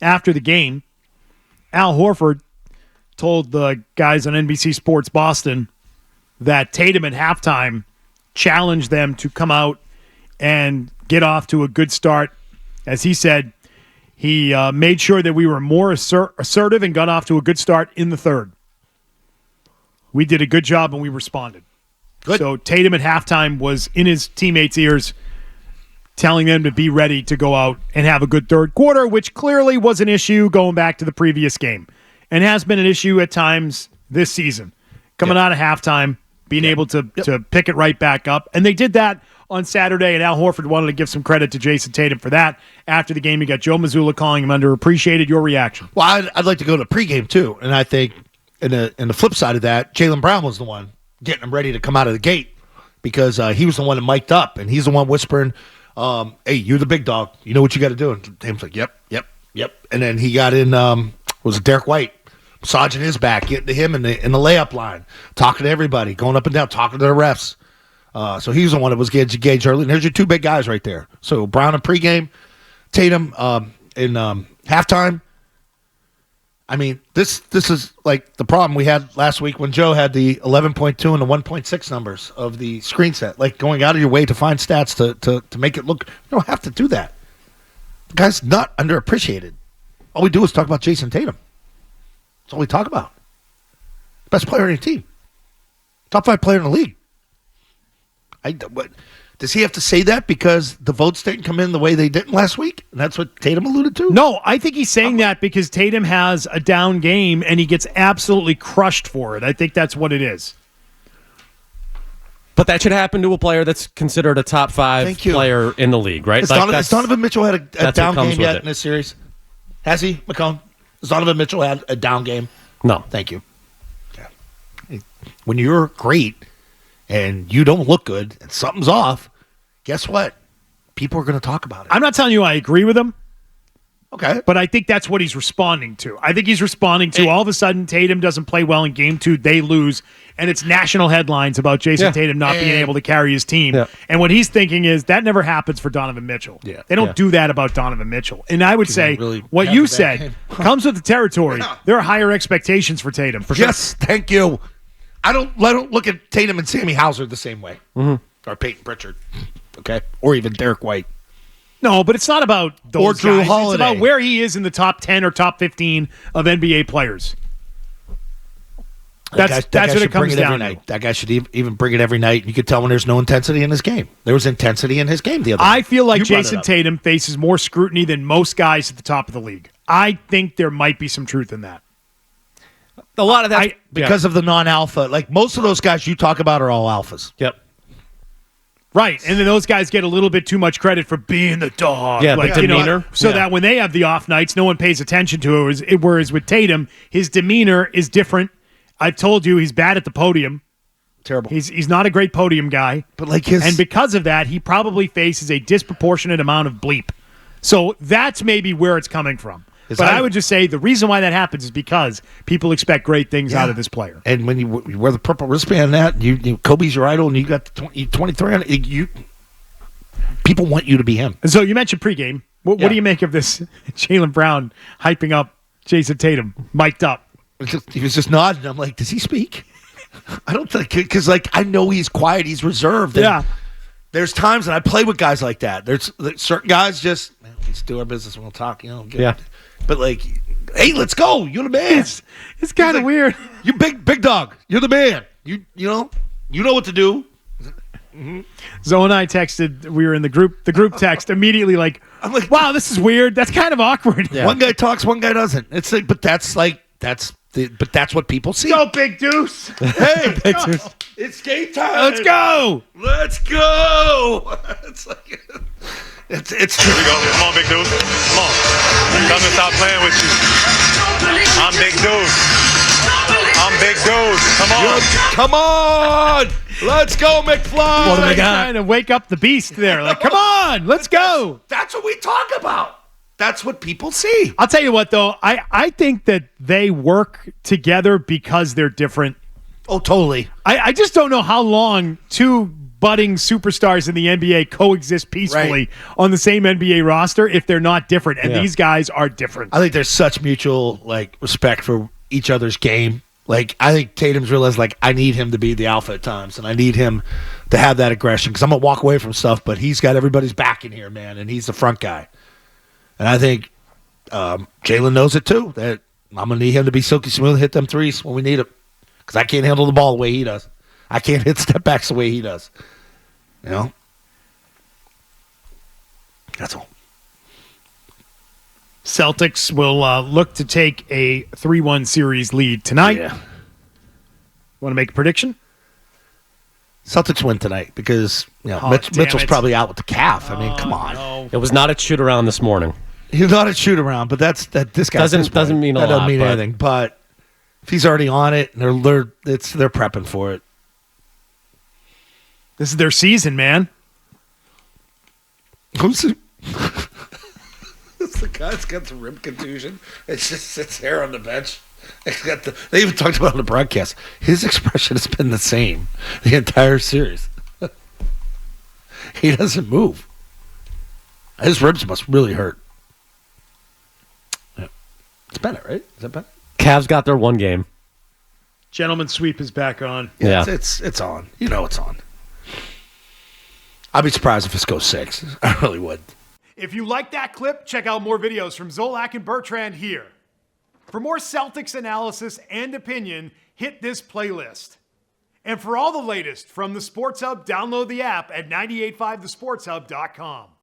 after the game, Al Horford told the guys on NBC Sports Boston that Tatum at halftime challenged them to come out and get off to a good start. As he said, he made sure that we were more assertive and got off to a good start in the third. We did a good job and we responded. Good. So Tatum at halftime was in his teammates' ears telling them to be ready to go out and have a good third quarter, which clearly was an issue going back to the previous game and has been an issue at times this season. Coming out of halftime, being able to pick it right back up. And they did that on Saturday, and Al Horford wanted to give some credit to Jayson Tatum for that. After the game, you got Joe Mazzulla calling him underappreciated. Your reaction? Well, I'd like to go to pregame, too. And I think in the flip side of that, Jaylen Brown was the one getting him ready to come out of the gate because he was the one that mic'd up, and he's the one whispering, hey, you're the big dog. You know what you got to do. And Tatum's like, yep. And then he got in, was it Derek White, massaging his back, getting to him in the layup line, talking to everybody, going up and down, talking to the refs. So he's the one that was engaged early. And there's your two big guys right there. So Brown in pregame, Tatum in halftime. I mean, this is like the problem we had last week when Joe had the 11.2 and the 1.6 numbers of the screen set. Like going out of your way to find stats to make it look. You don't have to do that. The guy's not underappreciated. All we do is talk about Jayson Tatum. That's all we talk about. Best player on your team. Top 5 player in the league. Does he have to say that because the votes didn't come in the way they didn't last week? And that's what Tatum alluded to? No, I think he's saying that because Tatum has a down game and he gets absolutely crushed for it. I think that's what it is. But that should happen to a player that's considered a top 5 player in the league, right? Has Donovan Mitchell had a down game yet in this series? Has he, McCone? Has Donovan Mitchell had a down game? No. Thank you. Okay. When you're great and you don't look good and something's off, guess what? People are going to talk about it. I'm not telling you I agree with him. Okay. But I think that's what he's responding to. I think he's responding to all of a sudden Tatum doesn't play well in game 2, they lose, and it's national headlines about Jayson Tatum not being able to carry his team. Yeah. And what he's thinking is that never happens for Donovan Mitchell. Yeah. They don't do that about Donovan Mitchell. And I would say what you said comes with the territory. Yeah. There are higher expectations for Tatum. For yes, thank you. I don't look at Tatum and Sammy Hauser the same way. Mm-hmm. Or Peyton Pritchard. Okay? Or even Derek White. No, but it's not about those or Drew guys. Holiday. It's about where he is in the top 10 or top 15 of NBA players. That's what it comes down to. That guy should even bring it every night. You could tell when there's no intensity in his game. There was intensity in his game the other night. I feel like Jayson Tatum faces more scrutiny than most guys at the top of the league. I think there might be some truth in that. A lot of that because of the non-alpha. Like most of those guys you talk about are all alphas. Yep. Right, and then those guys get a little bit too much credit for being the dog. Yeah, like, demeanor. That when they have the off nights, no one pays attention to it. Whereas with Tatum, his demeanor is different. I've told you he's bad at the podium. Terrible. He's not a great podium guy. But and because of that, he probably faces a disproportionate amount of bleep. So that's maybe where it's coming from. But I would just say the reason why that happens is because people expect great things out of this player. And when you wear the purple wristband, Kobe's your idol, and you got the 23 on it, people want you to be him. And so you mentioned pregame. What do you make of this Jaylen Brown hyping up Jayson Tatum, mic'd up? He was just nodding. I'm like, does he speak? I don't think, because I know he's quiet, he's reserved. Yeah. There's times that I play with guys like that. There's certain guys just, let's do our business, we'll talk, But hey, let's go. You're the man. It's kind of weird. You big dog. You're the man. You know what to do. Mm-hmm. Zoe and I texted. We were in the group text immediately. I'm like, wow, this is weird. That's kind of awkward. Yeah. One guy talks, one guy doesn't. It's like, but that's what people see. Go, Big Deuce. Hey, Big Deuce. It's game time. Let's go. Let's go. It's like. It's Here we go. Come on, Big Deuce. Come on. Come and stop playing with you. I'm Big Deuce. I'm Big Deuce. Come on. Come on. Let's go, McFly. What do we got? Trying to wake up the beast there. Come on. Let's go. That's what we talk about. That's what people see. I'll tell you what, though. I think that they work together because they're different. Oh, totally. I just don't know how long two budding superstars in the NBA coexist peacefully on the same NBA roster if they're not different. And these guys are different. I think there's such mutual respect for each other's game. I think Tatum's realized I need him to be the alpha at times, and I need him to have that aggression because I'm gonna walk away from stuff, but he's got everybody's back in here, man, and he's the front guy. And I think Jaylen knows it too. That I'm gonna need him to be silky smooth, hit them threes when we need him, because I can't handle the ball the way he does. I can't hit step backs the way he does. That's all. Celtics will look to take a 3-1 series lead tonight. Yeah. Want to make a prediction? Celtics win tonight because Mitchell's probably out with the calf. I mean, come on. No. It was not a shoot around this morning. He's not a shoot around, but this guy doesn't mean a lot. That doesn't mean anything. But if he's already on it, and they're prepping for it. This is their season, man. Who's it? It's the guy that's got the rib contusion. It just sits there on the bench. They even talked about it on the broadcast. His expression has been the same the entire series. He doesn't move. His ribs must really hurt. Yeah. It's Bennett, right? Is that Bennett? Cavs got their one game. Gentleman sweep is back on. Yeah. It's on. You know it's on. I'd be surprised if this goes 6. I really would. If you like that clip, check out more videos from Zolak and Bertrand here. For more Celtics analysis and opinion, hit this playlist. And for all the latest from the Sports Hub, download the app at 985thesportshub.com.